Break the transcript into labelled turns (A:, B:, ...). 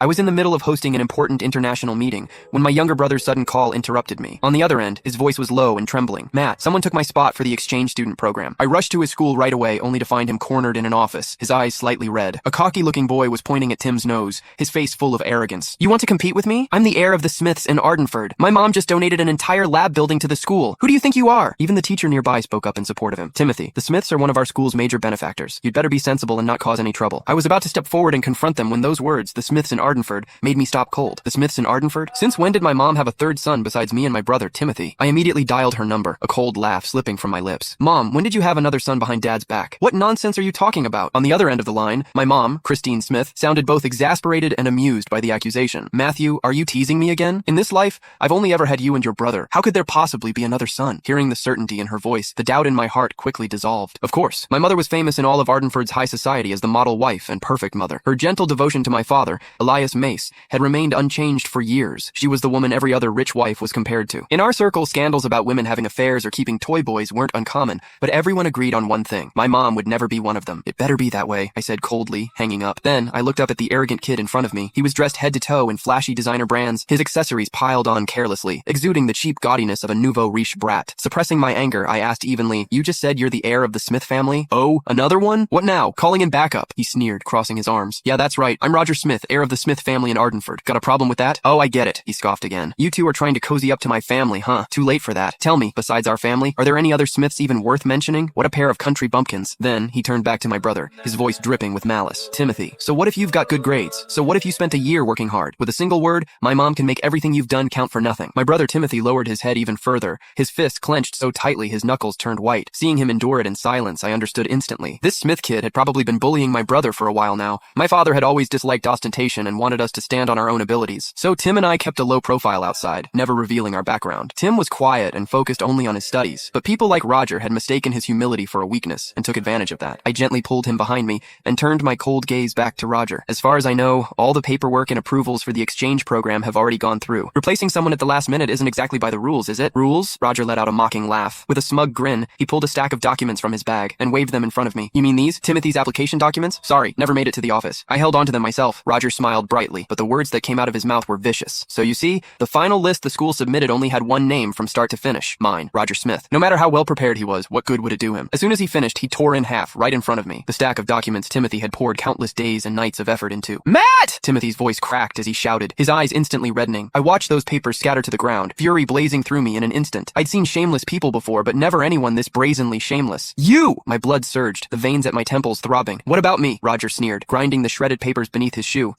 A: I was in the middle of hosting an important international meeting when my younger brother's sudden call interrupted me. On the other end, his voice was low and trembling. Matt, someone took my spot for the exchange student program. I rushed to his school right away, only to find him cornered in an office, his eyes slightly red. A cocky-looking boy was pointing at Tim's nose, his face full of arrogance. You want to compete with me? I'm the heir of the Smiths in Ardenford. My mom just donated an entire lab building to the school. Who do you think you are? Even the teacher nearby spoke up in support of him. Timothy, the Smiths are one of our school's major benefactors. You'd better be sensible and not cause any trouble. I was about to step forward and confront them when those words, the Smiths in Ardenford, made me stop cold. The Smiths in Ardenford? Since when did my mom have a third son besides me and my brother, Timothy? I immediately dialed her number, a cold laugh slipping from my lips. Mom, when did you have another son behind Dad's back? What nonsense are you talking about? On the other end of the line, my mom, Christine Smith, sounded both exasperated and amused by the accusation. Matthew, are you teasing me again? In this life, I've only ever had you and your brother. How could there possibly be another son? Hearing the certainty in her voice, the doubt in my heart quickly dissolved. Of course, my mother was famous in all of Ardenford's high society as the model wife and perfect mother. Her gentle devotion to my father, Elias Mace, had remained unchanged for years. She was the woman every other rich wife was compared to. In our circle, scandals about women having affairs or keeping toy boys weren't uncommon, but everyone agreed on one thing. My mom would never be one of them. It better be that way, I said coldly, hanging up. Then, I looked up at the arrogant kid in front of me. He was dressed head to toe in flashy designer brands, his accessories piled on carelessly, exuding the cheap gaudiness of a nouveau riche brat. Suppressing my anger, I asked evenly, you just said you're the heir of the Smith family? Oh, another one? What now? Calling in backup? He sneered, crossing his arms. Yeah, that's right. I'm Roger Smith, heir of the Smith family in Ardenford. Got a problem with that? Oh, I get it. He scoffed again. You two are trying to cozy up to my family, huh? Too late for that. Tell me, besides our family, are there any other Smiths even worth mentioning? What a pair of country bumpkins. Then, he turned back to my brother, his voice dripping with malice. Timothy, so what if you've got good grades? So what if you spent a year working hard? With a single word, my mom can make everything you've done count for nothing. My brother Timothy lowered his head even further, his fist clenched so tightly his knuckles turned white. Seeing him endure it in silence, I understood instantly. This Smith kid had probably been bullying my brother for a while now. My father had always disliked ostentation and wanted us to stand on our own abilities. So Tim and I kept a low profile outside, never revealing our background. Tim was quiet and focused only on his studies, but people like Roger had mistaken his humility for a weakness and took advantage of that. I gently pulled him behind me and turned my cold gaze back to Roger. As far as I know, all the paperwork and approvals for the exchange program have already gone through. Replacing someone at the last minute isn't exactly by the rules, is it? Rules? Roger let out a mocking laugh. With a smug grin, he pulled a stack of documents from his bag and waved them in front of me. You mean these? Timothy's application documents? Sorry, never made it to the office. I held onto them myself. Roger smiled brightly, but the words that came out of his mouth were vicious. So you see, the final list the school submitted only had one name from start to finish. Mine, Roger Smith. No matter how well prepared he was, what good would it do him? As soon as he finished, he tore in half, right in front of me, the stack of documents Timothy had poured countless days and nights of effort into. Matt! Timothy's voice cracked as he shouted, his eyes instantly reddening. I watched those papers scatter to the ground, fury blazing through me in an instant. I'd seen shameless people before, but never anyone this brazenly shameless. You! My blood surged, the veins at my temples throbbing. What about me? Roger sneered, grinding the shredded papers beneath his shoe.